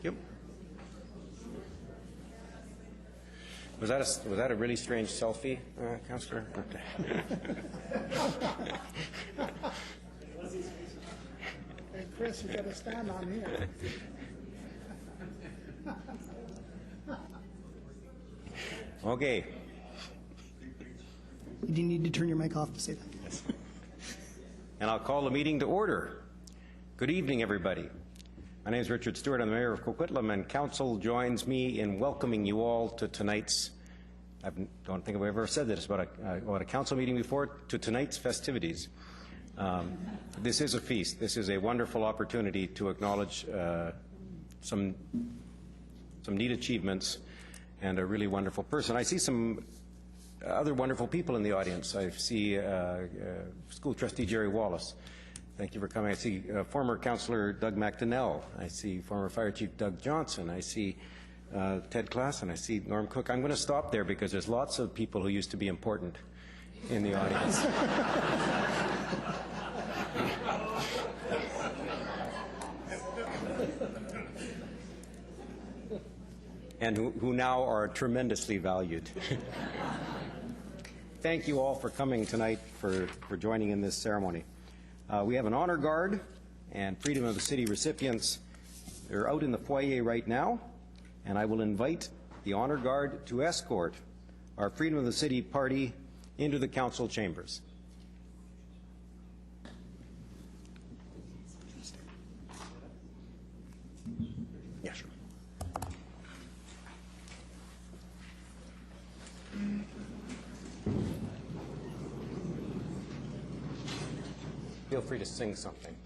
Yep. Was that a really strange selfie, Councillor? Hey, Chris, you got to stand on here. Okay. You do need to turn your mic off to say that. Yes. And I'll call the meeting to order. Good evening, everybody. My name is Richard Stewart. I'm the Mayor of Coquitlam, and Council joins me in welcoming you all to tonight's, I don't think I've ever said this about a council meeting before, to tonight's festivities. This is a feast. This is a wonderful opportunity to acknowledge some neat achievements and a really wonderful person. I see some other wonderful people in the audience. I see School Trustee Jerry Wallace. Thank you for coming. I see former Councillor Doug McDonnell. I see former Fire Chief Doug Johnson. I see Ted Klassen. I see Norm Cook. I'm going to stop there because there's lots of people who used to be important in the audience. And who now are tremendously valued. Thank you all for coming tonight, for joining in this ceremony. We have an honor guard and Freedom of the City recipients. They're out in the foyer right now, and I will invite the honor guard to escort our Freedom of the City party into the council chambers. Yeah, sure. Feel free to sing something.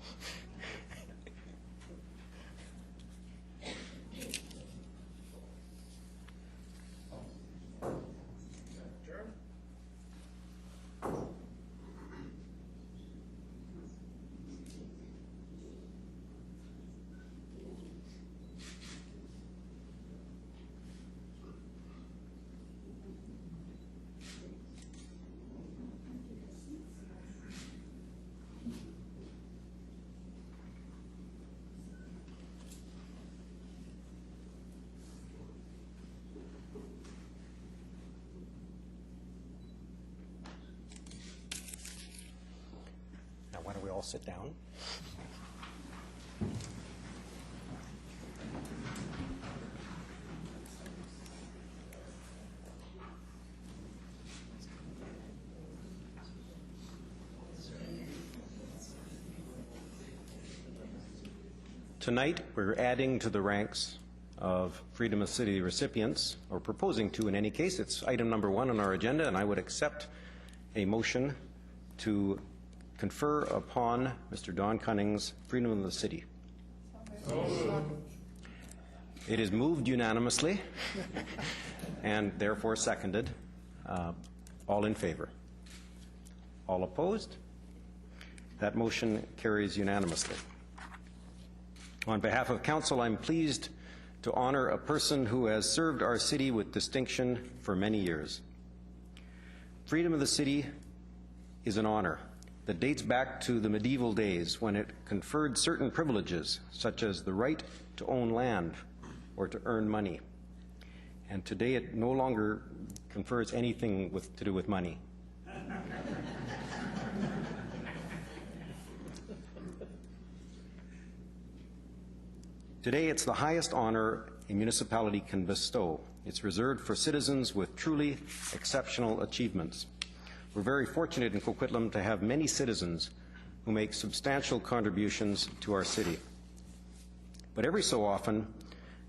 Why don't we all sit down? Tonight, we're adding to the ranks of Freedom of City recipients, or proposing to in any case. It's item number 1 on our agenda, and I would accept a motion to confer upon Mr. Don Cunnings Freedom of the City. It is moved unanimously and therefore seconded. All in favor? All opposed? That motion carries unanimously. On behalf of Council, I'm pleased to honor a person who has served our city with distinction for many years. Freedom of the City is an honor that dates back to the medieval days when it conferred certain privileges, such as the right to own land or to earn money. And today it no longer confers anything to do with money. Today it's the highest honor a municipality can bestow. It's reserved for citizens with truly exceptional achievements. We're very fortunate in Coquitlam to have many citizens who make substantial contributions to our city. But every so often,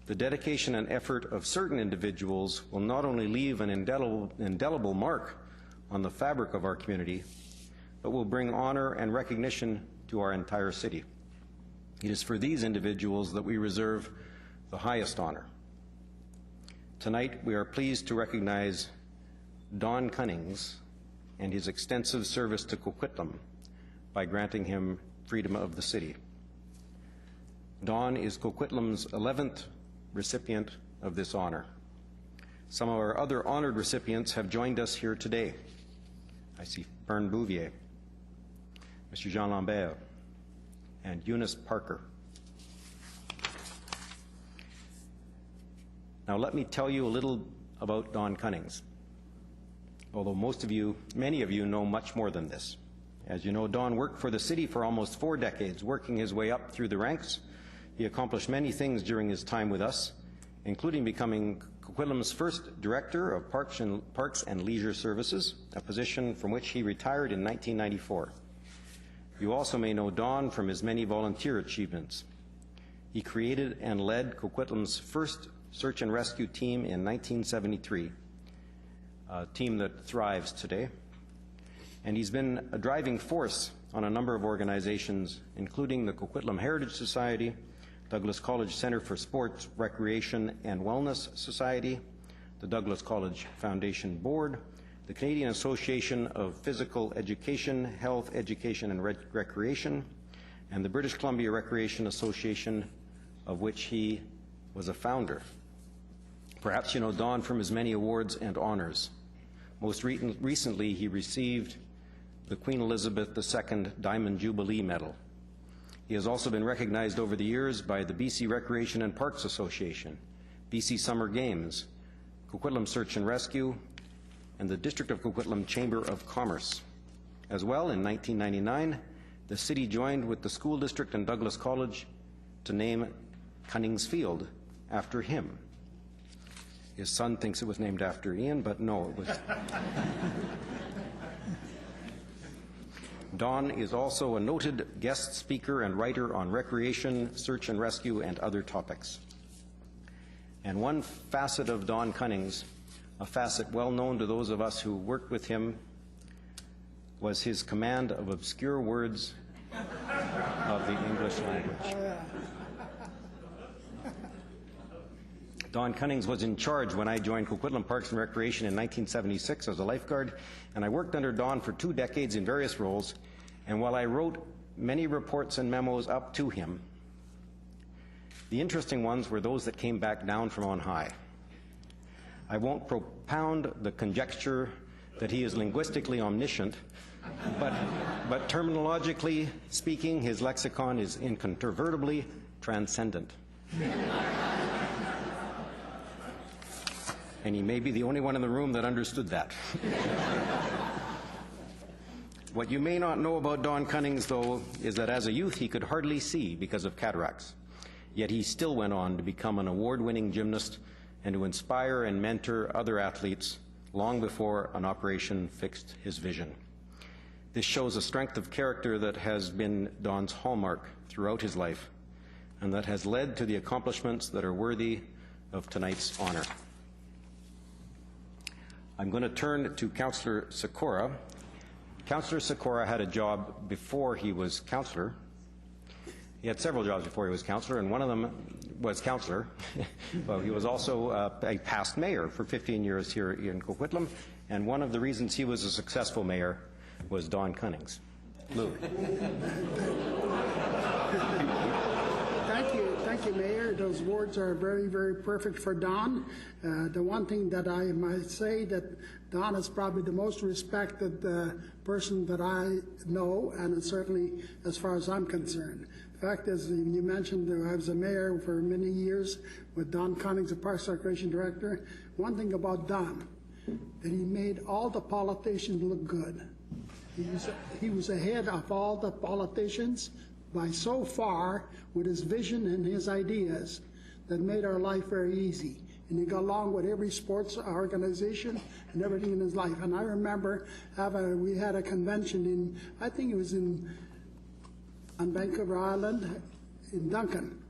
the dedication and effort of certain individuals will not only leave an indelible mark on the fabric of our community, but will bring honor and recognition to our entire city. It is for these individuals that we reserve the highest honor. Tonight, we are pleased to recognize Don Cunnings and his extensive service to Coquitlam by granting him Freedom of the City. Don is Coquitlam's 11th recipient of this honor. Some of our other honored recipients have joined us here today. I see Fern Bouvier, Mr. Jean Lambert, and Eunice Parker. Now let me tell you a little about Don Cunnings, although many of you know much more than this. As you know, Don worked for the city for almost 4 decades, working his way up through the ranks. He accomplished many things during his time with us, including becoming Coquitlam's first Director of Parks and Leisure Services, a position from which he retired in 1994. You also may know Don from his many volunteer achievements. He created and led Coquitlam's first search and rescue team in 1973, a team that thrives today. And he's been a driving force on a number of organizations, including the Coquitlam Heritage Society, Douglas College Center for Sports, Recreation and Wellness Society, the Douglas College Foundation Board, the Canadian Association of Physical Education, Health, Education and Recreation, and the British Columbia Recreation Association, of which he was a founder. Perhaps you know Don from his many awards and honors. Most recently, he received the Queen Elizabeth II Diamond Jubilee Medal. He has also been recognized over the years by the BC Recreation and Parks Association, BC Summer Games, Coquitlam Search and Rescue, and the District of Coquitlam Chamber of Commerce. As well, in 1999, the city joined with the school district and Douglas College to name Cunnings Field after him. His son thinks it was named after Ian, but no, it was. Don is also a noted guest speaker and writer on recreation, search and rescue, and other topics. And one facet of Don Cunnings, a facet well known to those of us who worked with him, was his command of obscure words of the English language. Don Cunnings was in charge when I joined Coquitlam Parks and Recreation in 1976 as a lifeguard, and I worked under Don for 2 decades in various roles, and while I wrote many reports and memos up to him, the interesting ones were those that came back down from on high. I won't propound the conjecture that he is linguistically omniscient, but terminologically speaking, his lexicon is incontrovertibly transcendent. And he may be the only one in the room that understood that. What you may not know about Don Cunnings, though, is that as a youth he could hardly see because of cataracts. Yet he still went on to become an award-winning gymnast and to inspire and mentor other athletes long before an operation fixed his vision. This shows a strength of character that has been Don's hallmark throughout his life and that has led to the accomplishments that are worthy of tonight's honor. I'm going to turn to Councillor Sikora. Councillor Sikora had a job before he was councillor. He had several jobs before he was councillor, and one of them was councillor. Well, he was also a past mayor for 15 years here in Coquitlam, and one of the reasons he was a successful mayor was Don Cunnings. Lou. Thank you, Mayor. Those words are very, very perfect for Don. The one thing that I might say that Don is probably the most respected person that I know, and certainly as far as I'm concerned. The fact is, you mentioned I was a mayor for many years with Don Cunnings, the Parks and Recreation Director. One thing about Don, that he made all the politicians look good. He was ahead of all the politicians by so far with his vision and his ideas that made our life very easy. And he got along with every sports organization and everything in his life. And I remember we had a convention in, I think it was on Vancouver Island in Duncan.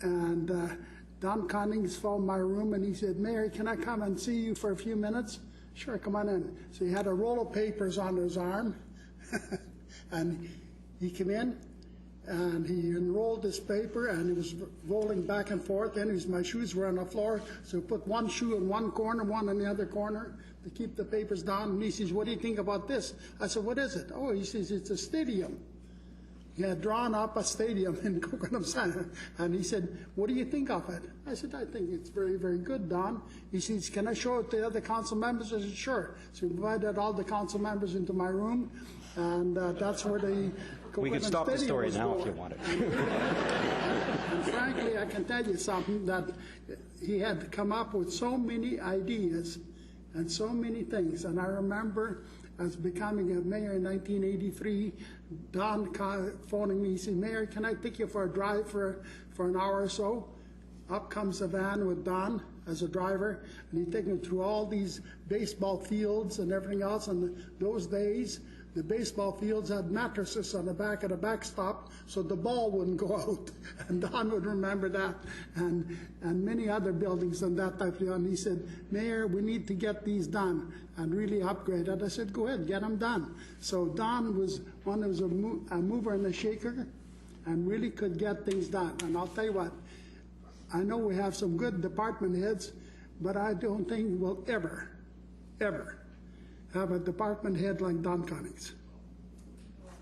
And Don Cunnings phoned my room and he said, "Mayor, can I come and see you for a few minutes?" "Sure, come on in." So he had a roll of papers on his arm and he came in and he unrolled this paper and he was rolling back and forth. Then my shoes were on the floor, so he put one shoe in one corner, one in the other corner to keep the papers down. And he says, "What do you think about this?" I said, "What is it?" "Oh," he says, "it's a stadium." He had drawn up a stadium in Coquitlam Center, and he said, "What do you think of it?" I said, "I think it's very, very good, Don." He says, "Can I show it to the other council members?" I said, "Sure." So we invited all the council members into my room, and that's where the We could stop the story now if you want it. And frankly, I can tell you something, that he had come up with so many ideas and so many things. And I remember as becoming a mayor in 1983, Don phoning me, he said, "Mayor, can I take you for a drive for an hour or so?" Up comes a van with Don as a driver, and he took me through all these baseball fields and everything else. And those days, the baseball fields had mattresses on the back of the backstop so the ball wouldn't go out. And Don would remember that, and many other buildings and that type of thing. And he said, "Mayor, we need to get these done and really upgrade it." I said, "Go ahead, get them done." So Don was one who was a mover and a shaker and really could get things done. And I'll tell you what, I know we have some good department heads, but I don't think we'll ever have a department head like Don Cunnings.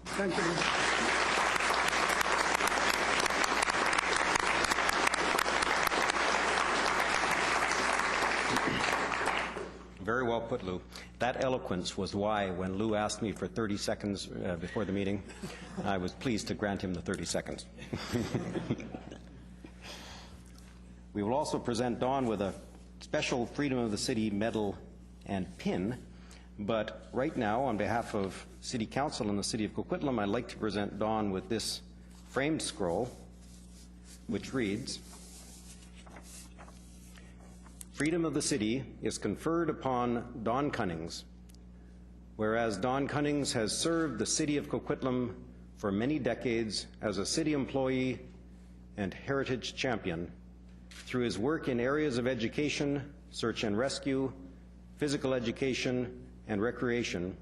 Thank you. Very well put, Lou. That eloquence was why, when Lou asked me for 30 seconds before the meeting, I was pleased to grant him the 30 seconds. We will also present Don with a special Freedom of the City medal and pin. But right now, on behalf of City Council and the City of Coquitlam, I'd like to present Don with this framed scroll, which reads, "Freedom of the City is conferred upon Don Cunnings, whereas Don Cunnings has served the City of Coquitlam for many decades as a city employee and heritage champion through his work in areas of education, search and rescue, physical education, and recreation,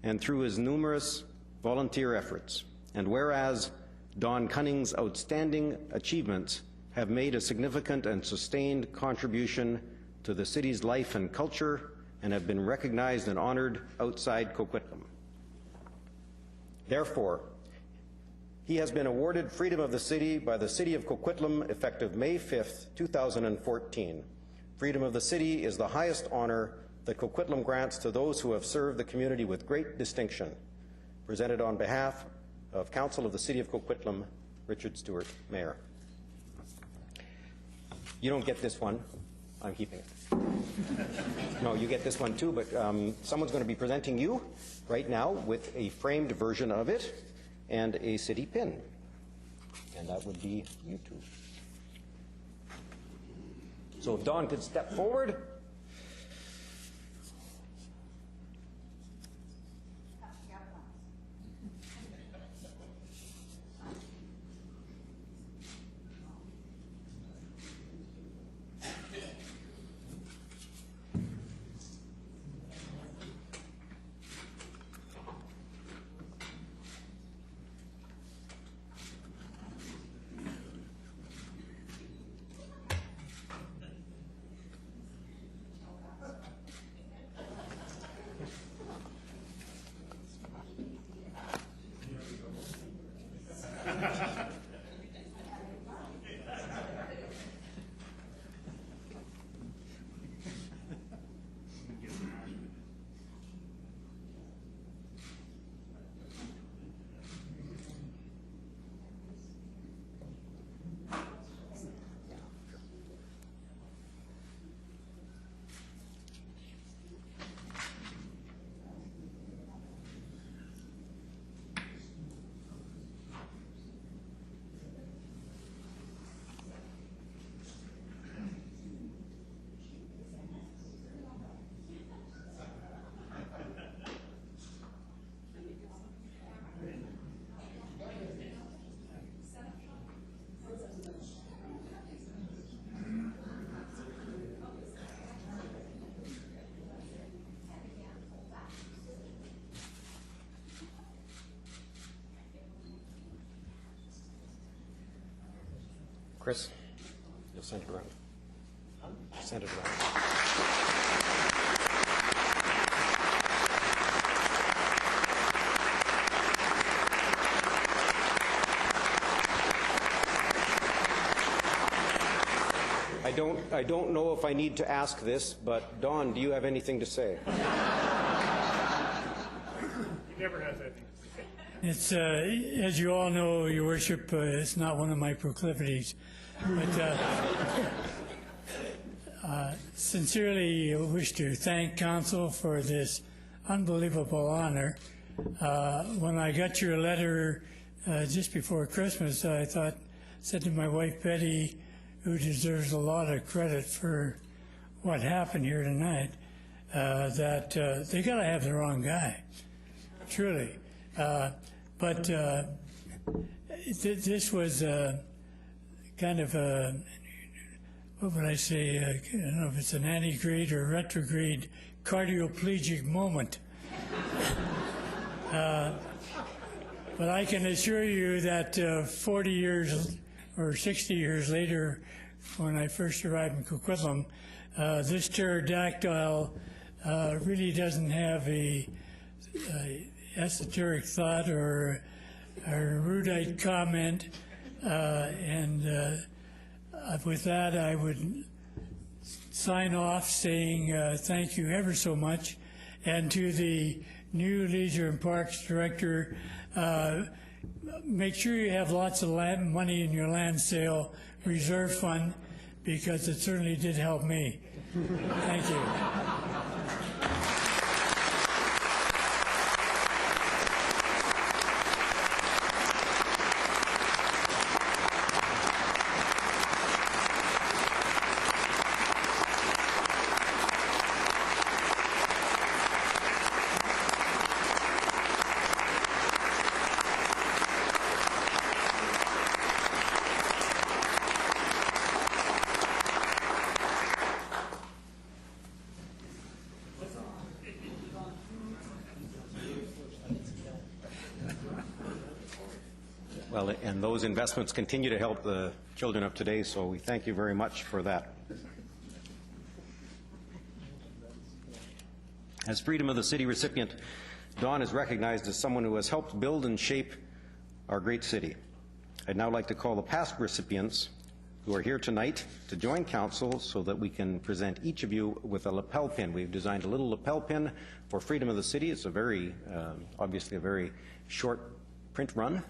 and through his numerous volunteer efforts. And whereas Don Cunnings' outstanding achievements have made a significant and sustained contribution to the city's life and culture and have been recognized and honored outside Coquitlam. Therefore, he has been awarded Freedom of the City by the City of Coquitlam effective May 5th, 2014. Freedom of the City is the highest honor that Coquitlam grants to those who have served the community with great distinction. Presented on behalf of Council of the City of Coquitlam, Richard Stewart, Mayor. You don't get this one. I'm keeping it. No, you get this one too, but someone's going to be presenting you right now with a framed version of it and a city pin. And that would be you two. So if Don could step forward. Chris, you'll send it around. Send it around. I don't know if I need to ask this, but Don, do you have anything to say? He never has anything to say. It's, as you all know, Your Worship, it's not one of my proclivities. But sincerely wish to thank Council for this unbelievable honor. When I got your letter just before Christmas, I said to my wife Betty, who deserves a lot of credit for what happened here tonight, that they got to have the wrong guy, truly. But this was kind of a, what would I say, I don't know if it's an antegrade or retrograde cardioplegic moment. But I can assure you that 40 years or 60 years later, when I first arrived in Coquitlam, this pterodactyl really doesn't have a esoteric thought or a erudite comment, and with that I would sign off saying thank you ever so much, and to the new Leisure and Parks Director, make sure you have lots of money in your land sale reserve fund, because it certainly did help me. Thank you. Well, and those investments continue to help the children of today, so we thank you very much for that. As Freedom of the City recipient, Dawn is recognized as someone who has helped build and shape our great city. I'd now like to call the past recipients who are here tonight to join Council so that we can present each of you with a lapel pin. We've designed a little lapel pin for Freedom of the City. It's a very, obviously a very short print run,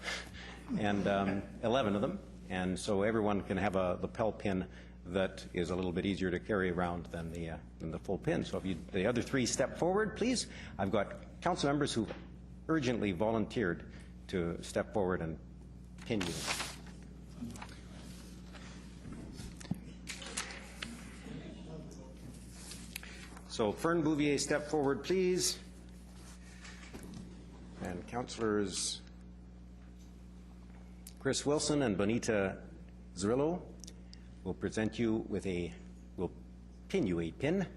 and 11 of them, and so everyone can have a lapel pin that is a little bit easier to carry around than the full pin. So if you, the other three step forward, please. I've got council members who've urgently volunteered to step forward and pin you. So Fern Bouvier, step forward, please. And councillors Chris Wilson and Bonita Zrillo will present you with will pin you a pin.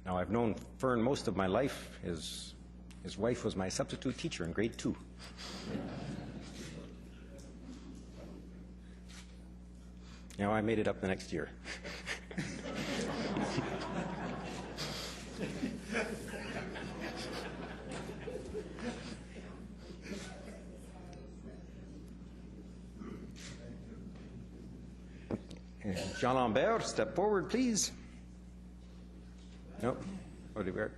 Now, I've known Fern most of my life. His wife was my substitute teacher in grade 2. Now, I made it up the next year. Jean Lambert, step forward, please. Nope. Oliver.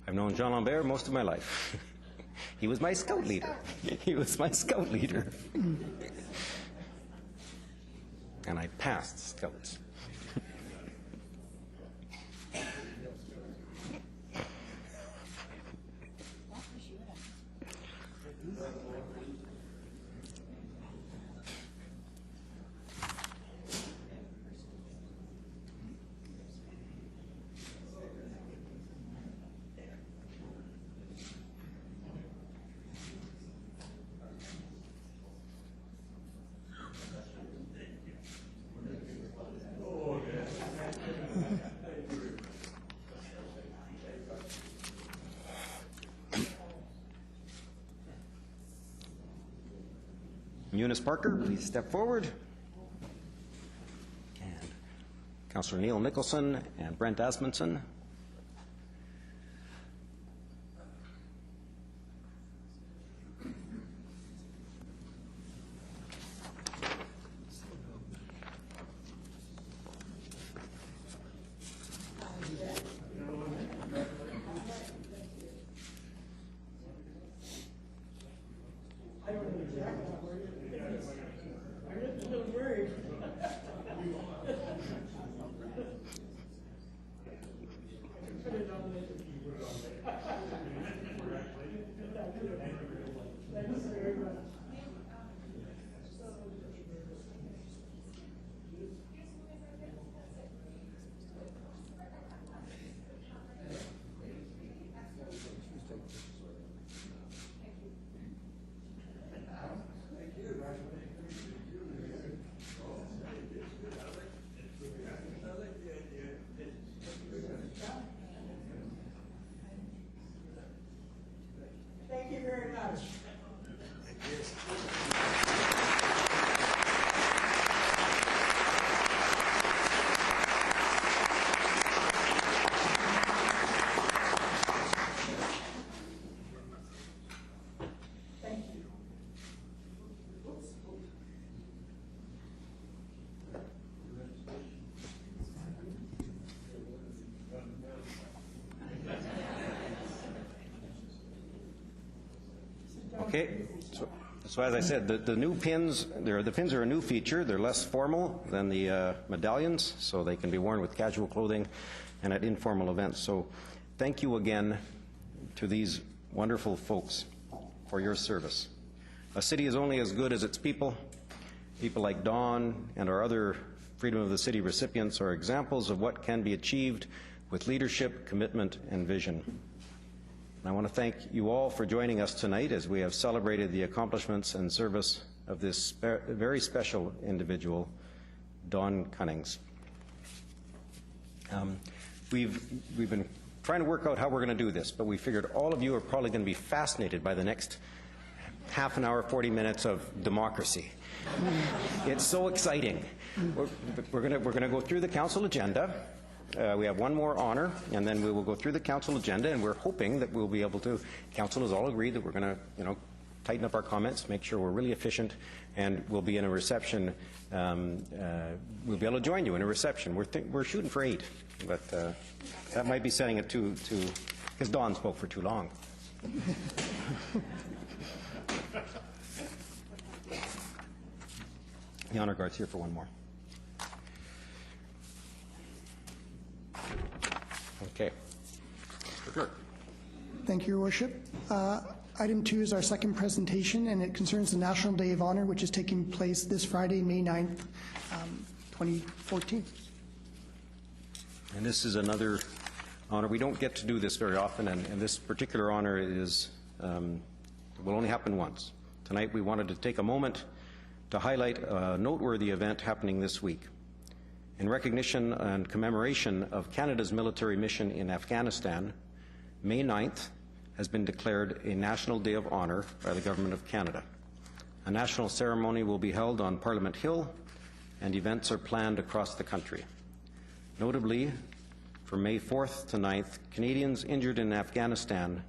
I've known Jean Lambert most of my life. He was my scout leader. He was my scout leader. And I passed scouts. Eunice Parker, please step forward. And Councillor Neil Nicholson and Brent Asmundson. Thank you very much. Thank you. Okay, so as I said, the new pins, the pins are a new feature. They're less formal than the medallions, so they can be worn with casual clothing and at informal events. So thank you again to these wonderful folks for your service. A city is only as good as its people. People like Dawn and our other Freedom of the City recipients are examples of what can be achieved with leadership, commitment, and vision. I want to thank you all for joining us tonight as we have celebrated the accomplishments and service of this very special individual, Dawn Cunnings. We've been trying to work out how we're going to do this, but we figured all of you are probably going to be fascinated by the next half an hour, 40 minutes of democracy. It's so exciting. We're going to go through the council agenda. We have one more honor, and then we will go through the council agenda, and we're hoping that we'll be able to, council has all agreed that we're going to, tighten up our comments, make sure we're really efficient, and we'll be in a reception. We'll be able to join you in a reception. We're shooting for 8, but that might be setting it too, because Dawn spoke for too long. The honor guard's here for one more. Okay. Sure. Thank you, Your Worship. Item 2 is our second presentation, and it concerns the National Day of Honor, which is taking place this Friday, May 9th, 2014. And this is another honor. We don't get to do this very often, and this particular honor is will only happen once. Tonight we wanted to take a moment to highlight a noteworthy event happening this week. In recognition and commemoration of Canada's military mission in Afghanistan, May 9th has been declared a National Day of Honor by the Government of Canada. A national ceremony will be held on Parliament Hill, and events are planned across the country. Notably, from May 4th to 9th, Canadians injured in Afghanistan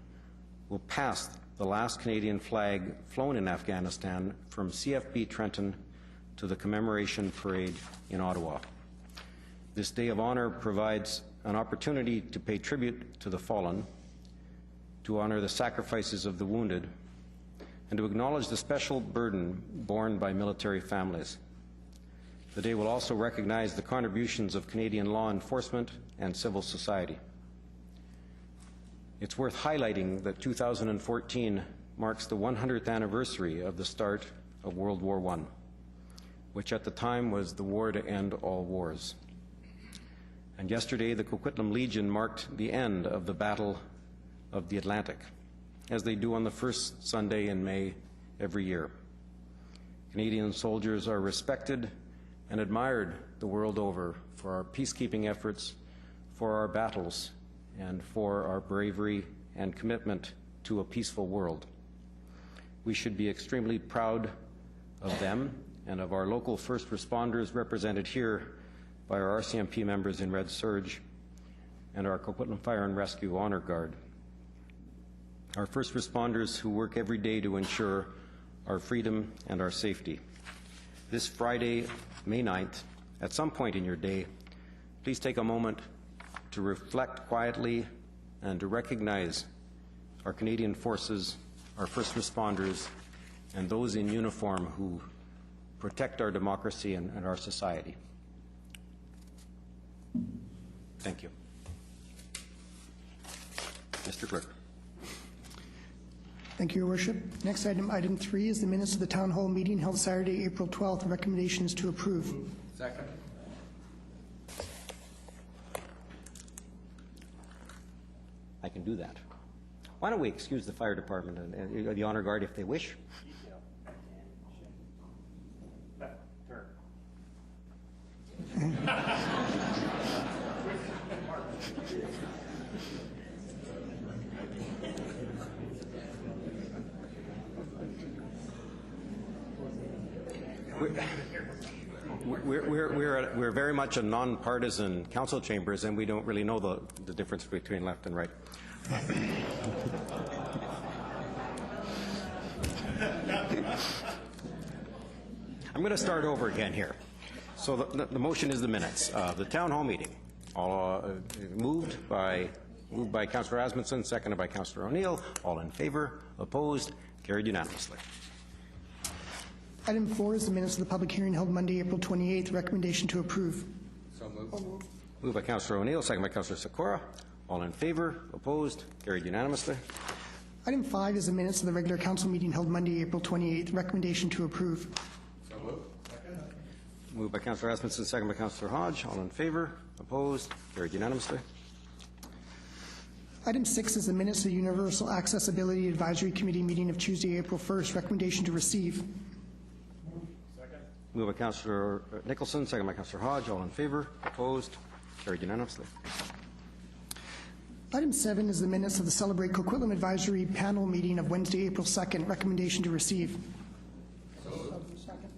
will pass the last Canadian flag flown in Afghanistan from CFB Trenton to the commemoration parade in Ottawa. This Day of Honor provides an opportunity to pay tribute to the fallen, to honor the sacrifices of the wounded, and to acknowledge the special burden borne by military families. The day will also recognize the contributions of Canadian law enforcement and civil society. It's worth highlighting that 2014 marks the 100th anniversary of the start of World War I, which at the time was the war to end all wars. And yesterday, the Coquitlam Legion marked the end of the Battle of the Atlantic, as they do on the first Sunday in May every year. Canadian soldiers are respected and admired the world over for our peacekeeping efforts, for our battles, and for our bravery and commitment to a peaceful world. We should be extremely proud of them and of our local first responders represented here by our RCMP members in Red Surge and our Coquitlam Fire and Rescue Honor Guard. Our first responders who work every day to ensure our freedom and our safety. This Friday, May 9th, at some point in your day, please take a moment to reflect quietly and to recognize our Canadian forces, our first responders, and those in uniform who protect our democracy and our society. Thank you. Mr. Clerk. Thank you, Your Worship. Next item, item 3, is the minutes of the Town Hall meeting held Saturday, April 12th. The recommendation is to approve. Second. I can do that. Why don't we excuse the fire department and the honor guard if they wish? We're very much a nonpartisan council chambers, and we don't really know the difference between left and right. I'm going to start over again here. So the motion is the minutes. The town hall meeting, moved by Councillor Asmundson, seconded by Councillor O'Neill. All in favor, opposed, carried unanimously. Item 4 is the minutes of the public hearing held Monday, April 28th. Recommendation to approve. So moved. Moved by Councillor O'Neill, second by Councillor Sikora. All in favor, opposed, carried unanimously. Item 5 is the minutes of the regular council meeting held Monday, April 28th. Recommendation to approve. So moved. Moved by Councillor Asmundson, second by Councillor Hodge. All in favor, opposed, carried unanimously. Item 6 is the minutes of the Universal Access-Ability Advisory Committee meeting of Tuesday, April 1st. Recommendation to receive. Moved by Councillor Nicholson, second by Councillor Hodge. All in favor, opposed, carried unanimously. Item 7 is the minutes of the Celebrate Coquitlam Advisory Panel meeting of Wednesday, April 2nd. Recommendation to receive.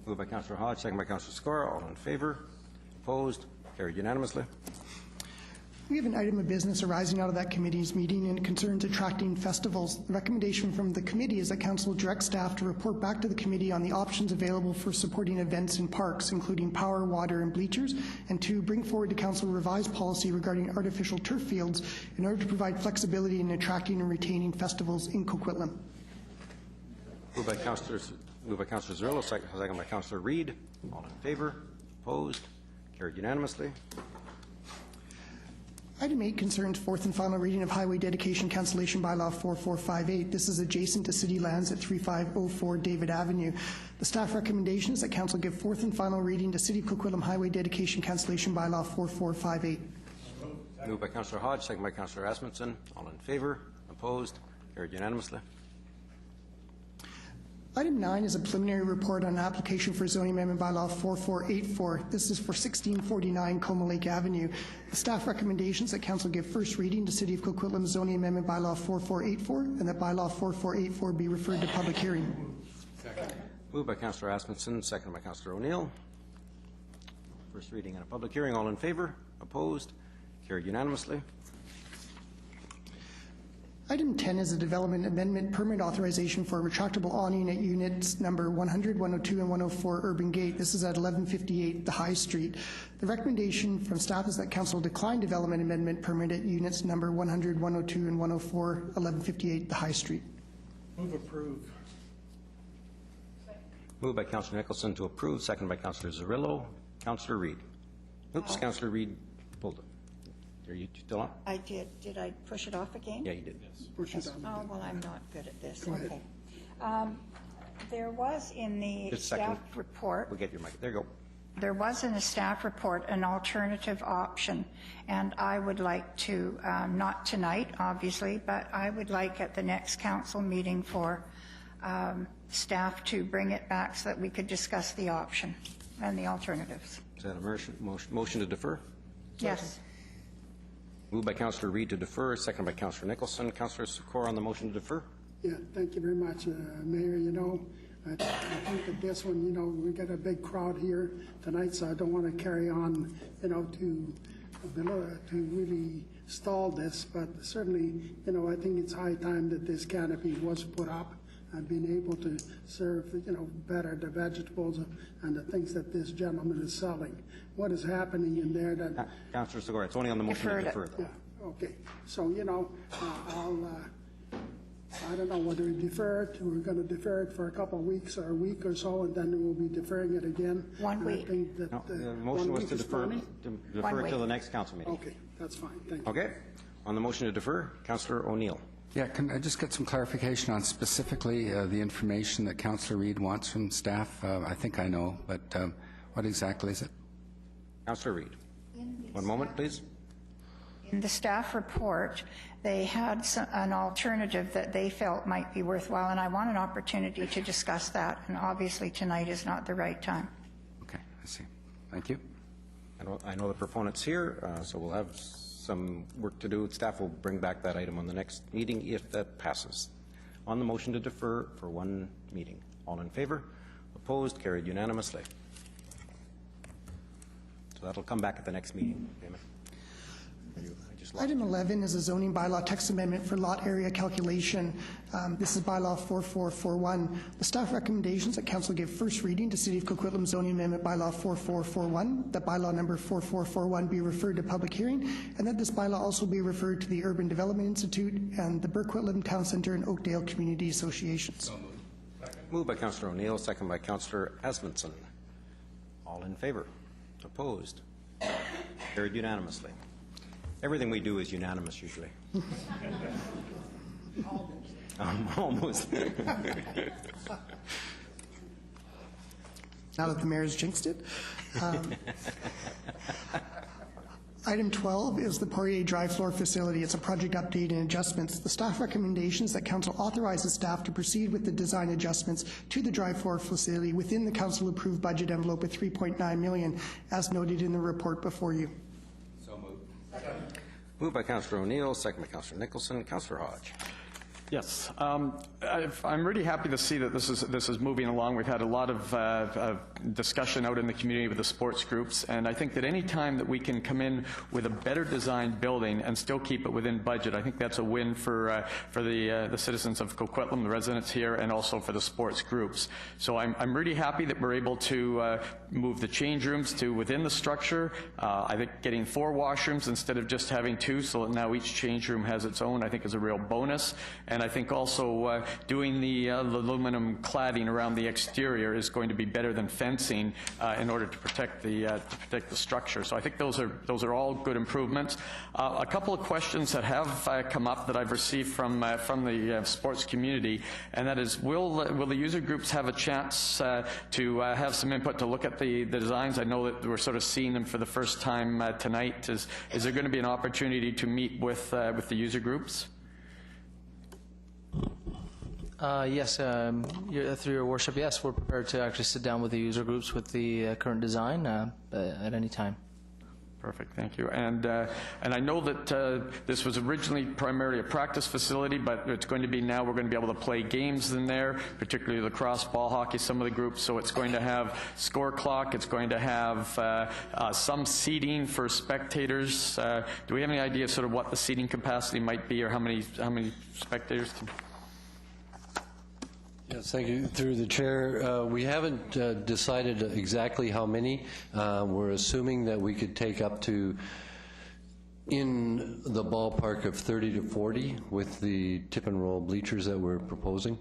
Moved by Councillor Hodge, second by Councillor Sikora. All in favor, opposed, carried unanimously. We have an item of business arising out of that committee's meeting, and it concerns attracting festivals. The recommendation from the committee is that council direct staff to report back to the committee on the options available for supporting events in parks, including power, water, and bleachers, and to bring forward to council revised policy regarding artificial turf fields in order to provide flexibility in attracting and retaining festivals in Coquitlam. Moved by Councillor Cirillo, second by Councillor Reid. All in favor, opposed, carried unanimously. Item 8 concerns fourth and final reading of Highway Dedication Cancellation Bylaw 4458. This is adjacent to city lands at 3504 David Avenue. The staff recommendation is that council give fourth and final reading to City of Coquitlam Highway Dedication Cancellation Bylaw 4458. Moved by Councillor Hodge, second by Councillor Asmundson. All in favor, opposed, carried unanimously. Item 9 is a preliminary report on an application for zoning amendment bylaw 4484. This is for 1649 Coma Lake Avenue. The staff recommendations that council give first reading to City of Coquitlam zoning amendment bylaw 4484 and that bylaw 4484 be referred to public hearing. Second. Moved by Councillor Asmundson, second by Councillor O'Neill. First reading and a public hearing. All in favor, opposed, carried unanimously. Item 10 is a development amendment permit authorization for a retractable awning at units number 100, 102, and 104 Urban Gate. This is at 1158 The High Street. The recommendation from staff is that council decline development amendment permit at units number 100, 102, and 104, 1158 The High Street. Move approve. Moved by Councillor Nicholson to approve, second by Councillor Cirillo. Councillor Reid. Oops, Councillor Reid pulled it. Are you still on? I did. Did I push it off again? Yeah, you did. Yes. Push it on. Oh, well, I'm not good at this. Go ahead. Okay. There was in the Just a staff second. report, We'll get your mic. There you go. there was in the staff report an alternative option, and I would like to, not tonight, obviously, but I would like at the next council meeting for staff to bring it back so that we could discuss the option and the alternatives. Is that a motion to defer? Yes. Moved by Councillor Reid to defer, second by Councillor Nicholson. Councillor Sikora on the motion to defer. Yeah, thank you very much, Mayor. You know, I think that this one, you know, we got a big crowd here tonight, so I don't want to carry on, you know, to really stall this, but certainly, you know, I think it's high time that this canopy was put up and being able to serve, you know, better the vegetables and the things that this gentleman is selling. What is happening in there that... Councillor Sikora, it's only on the motion to defer. Yeah, okay. So, you know, I don't know whether we defer it. We're going to defer it for a couple of weeks or a week or so, and then we'll be deferring it again. 1 week. I think that No, the 1 motion was week to is defer plenty. it till the next council meeting. Okay, that's fine. Thank you. Okay. On the motion to defer, Councillor O'Neill. Yeah, can I just get some clarification on specifically the information that Councillor Reid wants from staff? I think I know, but what exactly is it? Councillor Reid. 1 moment, please. In the staff report, they had an alternative that they felt might be worthwhile, and I want an opportunity to discuss that, and obviously tonight is not the right time. Okay, I see. Thank you. I know the proponent's here, so we'll have some work to do. Staff will bring back that item on the next meeting if that passes. On the motion to defer for 1 meeting. All in favor? Opposed? Carried unanimously. So that'll come back at the next meeting. Item 11 is a zoning bylaw text amendment for lot area calculation. This is bylaw 4441. The staff recommendations that council give first reading to City of Coquitlam zoning amendment bylaw 4441, that bylaw number 4441 be referred to public hearing, and that this bylaw also be referred to the Urban Development Institute and the Burquitlam Town Centre and Oakdale Community Associations. Moved by Councillor O'Neill, second by Councillor Asmundson. All in favor? Opposed? Carried unanimously. Everything we do is unanimous usually. Almost. Now that the mayor's jinxed it. Item 12 is the Poirier dry floor facility. It's a project update and adjustments. The staff recommendations that council authorizes staff to proceed with the design adjustments to the dry floor facility within the council approved budget envelope of $3.9 million, as noted in the report before you. Moved by Councillor O'Neill, second by Councillor Nicholson. Councillor Hodge. Yes, I'm really happy to see that this is moving along. We've had a lot of discussion out in the community with the sports groups, and I think that any time that we can come in with a better designed building and still keep it within budget, I think that's a win for the citizens of Coquitlam, the residents here, and also for the sports groups. So I'm really happy that we're able to move the change rooms to within the structure. I think getting 4 washrooms instead of just having 2, so that now each change room has its own, I think is a real bonus. And I think also doing the aluminum cladding around the exterior is going to be better than fencing in order to protect the structure. So I think those are all good improvements. A couple of questions that have come up that I've received from the sports community, and that is, will the user groups have a chance to have some input to look at the designs? I know that we're sort of seeing them for the first time tonight. Is there going to be an opportunity to meet with the user groups? Yes, through your worship, yes, we're prepared to actually sit down with the user groups with the current design at any time. Perfect, thank you. And I know that this was originally primarily a practice facility, but it's going to be now we're going to be able to play games in there, particularly lacrosse, ball hockey, some of the groups. So it's going to have score clock. It's going to have some seating for spectators. Do we have any idea of sort of what the seating capacity might be, or how many spectators? Yes, thank you. Through the chair, we haven't decided exactly how many. We're assuming that we could take up to in the ballpark of 30 to 40 with the tip and roll bleachers that we're proposing.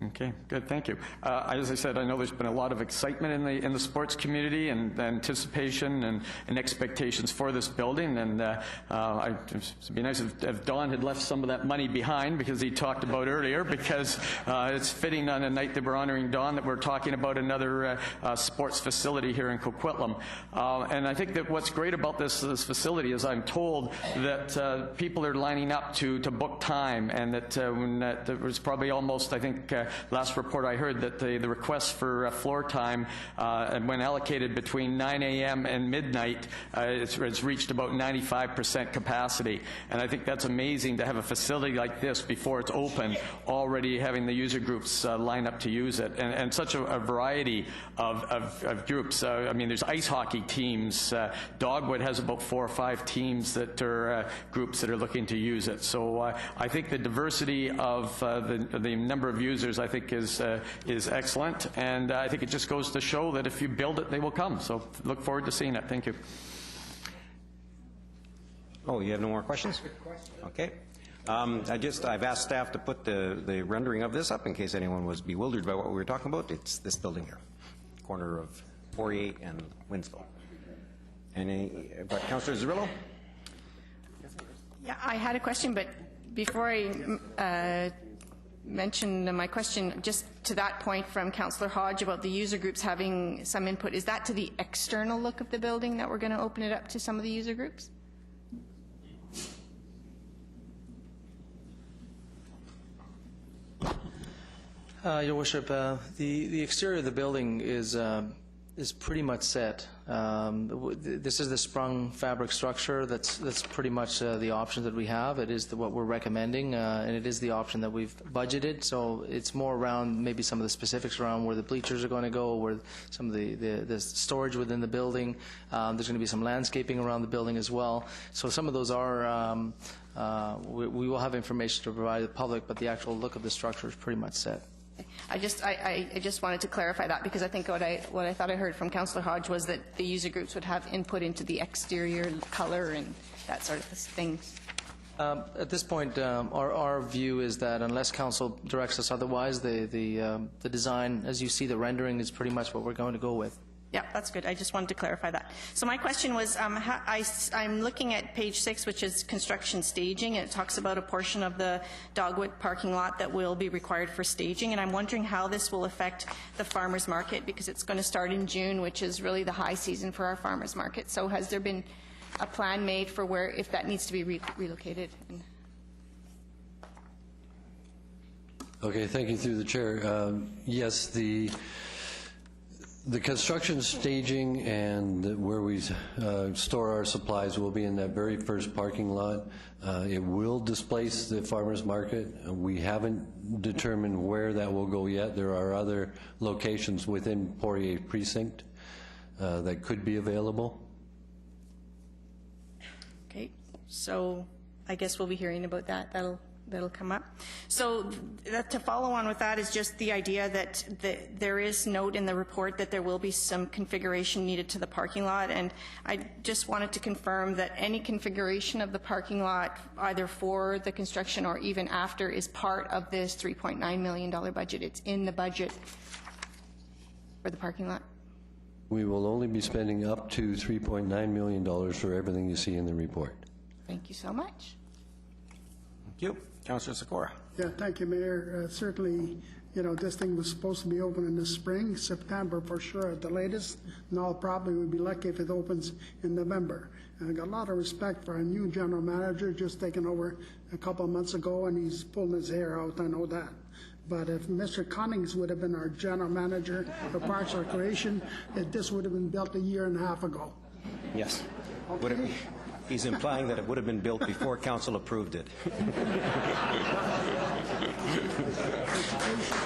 Okay, good, thank you. As I said, I know there's been a lot of excitement in the sports community and anticipation and expectations for this building, and it'd be nice if Don had left some of that money behind, because he talked about earlier, because it's fitting on a night that we're honoring Don that we're talking about another sports facility here in Coquitlam. And I think that what's great about this facility is I'm told that people are lining up to book time, and that there was probably almost, I think, last report I heard that the request for floor time, when allocated between 9 a.m. and midnight, it's reached about 95% capacity. And I think that's amazing to have a facility like this before it's open, already having the user groups line up to use it. And such a variety of groups. I mean, there's ice hockey teams. Dogwood has about 4 or 5 teams that are groups that are looking to use it. So I think the diversity of the number of users, I think, is excellent, and I think it just goes to show that if you build it, they will come. So look forward to seeing it. Thank you. Oh, you have no more questions? Okay. I've asked staff to put the rendering of this up in case anyone was bewildered by what we were talking about. It's this building here, corner of Poirier and Winslow. Councillor Zerillo? Yeah, I had a question, but before I mention my question, just to that point from Councillor Hodge about the user groups having some input, is that to the external look of the building that we're going to open it up to some of the user groups? Your Worship, the exterior of the building is pretty much set. This is the sprung fabric structure. That's pretty much the option that we have. It is what we're recommending, and it is the option that we've budgeted. So it's more around maybe some of the specifics around where the bleachers are going to go, where some of the storage within the building. There's going to be some landscaping around the building as well. So some of those are. We will have information to provide the public, but the actual look of the structure is pretty much set. I just wanted to clarify that, because I think what I thought I heard from Councillor Hodge was that the user groups would have input into the exterior color and that sort of thing. At this point, our view is that unless Council directs us otherwise, the design, as you see, the rendering is pretty much what we're going to go with. Yeah, that's good. I just wanted to clarify that. So my question was, I'm looking at page 6, which is construction staging, and it talks about a portion of the Dogwood parking lot that will be required for staging, and I'm wondering how this will affect the farmers market, because it's going to start in June, which is really the high season for our farmers market. So has there been a plan made for where, if that needs to be relocated? Okay, thank you through the chair. Yes, the construction staging and where we store our supplies will be in that very first parking lot. It will displace the farmers market. We haven't determined where that will go yet. There are other locations within Poirier precinct that could be available. Okay, so I guess we'll be hearing about that. That'll come up. So to follow on with that is just the idea that there is note in the report that there will be some configuration needed to the parking lot, and I just wanted to confirm that any configuration of the parking lot, either for the construction or even after, is part of this $3.9 million budget. It's in the budget for the parking lot. We will only be spending up to $3.9 million for everything you see in the report. Thank you so much. Thank you. Councillor Sikora. Yeah, thank you, Mayor. Certainly, this thing was supposed to be open in the spring, September for sure at the latest. And I'll probably would be lucky if it opens in November. And I got a lot of respect for our new general manager, just taken over a couple of months ago, and he's pulling his hair out, I know that. But if Mr. Cunnings would have been our general manager for Parks and Recreation, this would have been built 1.5 years ago. Yes. Okay. He's implying that it would have been built before council approved it.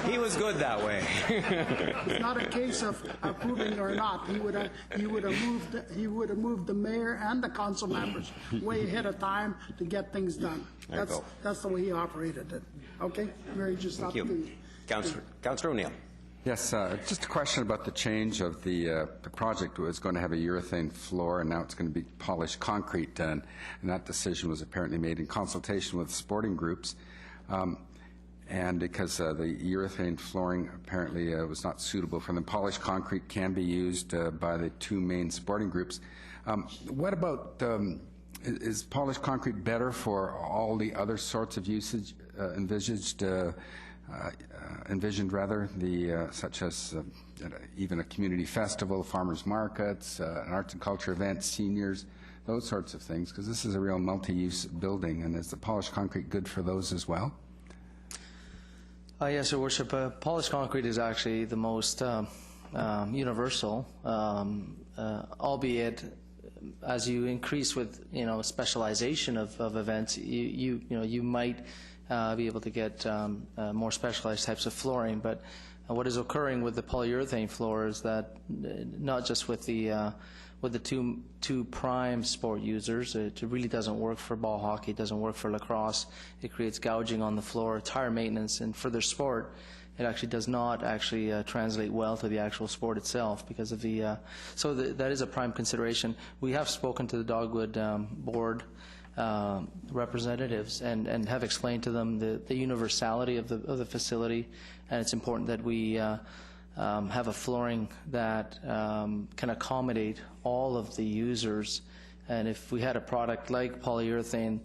He was good that way. It's not a case of approving or not. He would have moved the mayor and the council members way ahead of time to get things done. That's the way he operated it. Okay, Mary, just Thank you. Councillor O'Neill. Yes, just a question about the change of the project. Was going to have a urethane floor, and now it's going to be polished concrete, and that decision was apparently made in consultation with sporting groups, and because the urethane flooring apparently was not suitable for them. Polished concrete can be used by the two main sporting groups. What about, is polished concrete better for all the other sorts of usage envisioned rather, such as even a community festival, farmers markets, an arts and culture event, seniors, those sorts of things, because this is a real multi-use building, and is the polished concrete good for those as well? Yes, Your Worship. Polished concrete is actually the most universal, albeit as you increase with specialization of events, you might be able to get more specialized types of flooring. But what is occurring with the polyurethane floor is that not just with the two prime sport users, it really doesn't work for ball hockey, it doesn't work for lacrosse. It creates gouging on the floor, tire maintenance, and for their sport, it actually does not translate well to the actual sport itself because of that is a prime consideration. We have spoken to the Dogwood board representatives and have explained to them the universality of the facility, and it's important that we have a flooring that can accommodate all of the users. And if we had a product like polyurethane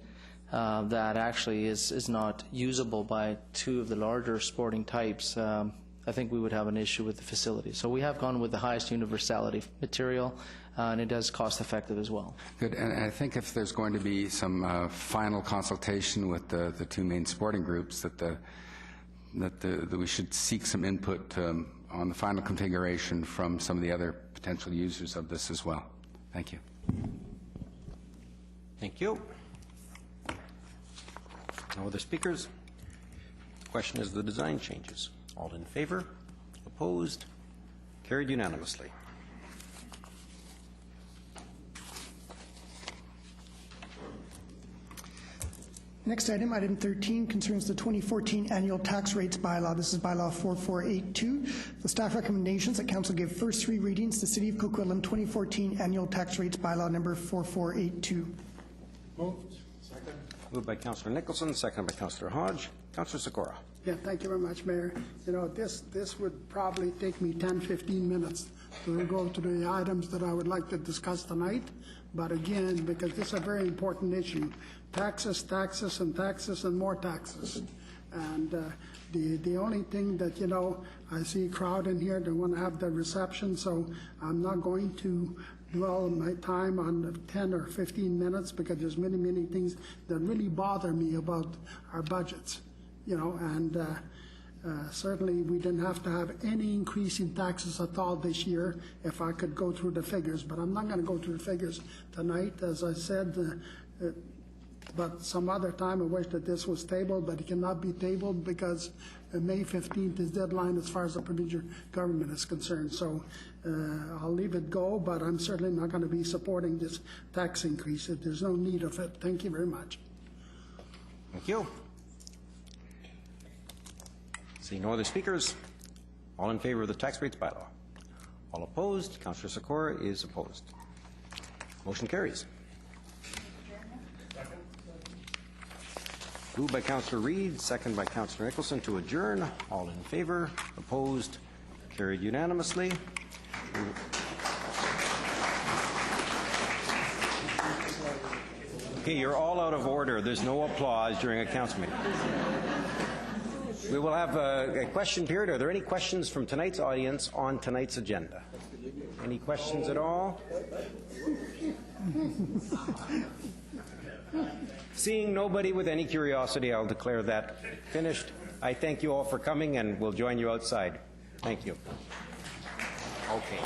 that actually is not usable by two of the larger sporting types, I think we would have an issue with the facility. So we have gone with the highest universality material, and it is cost-effective as well. Good, and I think if there's going to be some final consultation with the two main sporting groups, that we should seek some input on the final configuration from some of the other potential users of this as well. Thank you. Thank you. No other speakers? The question is the design changes. All in favor? Opposed? Carried unanimously. Next item, item 13, concerns the 2014 annual tax rates bylaw. This is bylaw 4482. The staff recommendations that council give first three readings to City of Coquitlam 2014 annual tax rates bylaw number 4482. Moved. Second. Moved by Councillor Nicholson, seconded by Councillor Hodge. Councillor Sikora. Yeah, thank you very much, Mayor. You know, this would probably take me 10, 15 minutes to go to the items that I would like to discuss tonight. But again, because this is a very important issue, taxes, taxes, and taxes, and more taxes. And the only thing that, you know, I see a crowd in here that want to have the reception, so I'm not going to dwell my time on the 10 or 15 minutes because there's many, many things that really bother me about our budgets, you know, and certainly we didn't have to have any increase in taxes at all this year if I could go through the figures, but I'm not going to go through the figures tonight, as I said, but some other time I wish that this was tabled, but it cannot be tabled because May 15th is deadline as far as the provincial government is concerned. So I'll leave it go, but I'm certainly not going to be supporting this tax increase. There's no need of it. Thank you very much. Thank you. Seeing no other speakers, all in favor of the tax rates bylaw? All opposed? Councillor Sikora is opposed. Motion carries. Moved by Councillor Reid, second by Councillor Nicholson to adjourn. All in favor? Opposed? Carried unanimously. Okay, you're all out of order. There's no applause during a council meeting. We will have a question period. Are there any questions from tonight's audience on tonight's agenda? Any questions at all? Seeing nobody with any curiosity, I'll declare that finished. I thank you all for coming, and we'll join you outside. Thank you. Okay.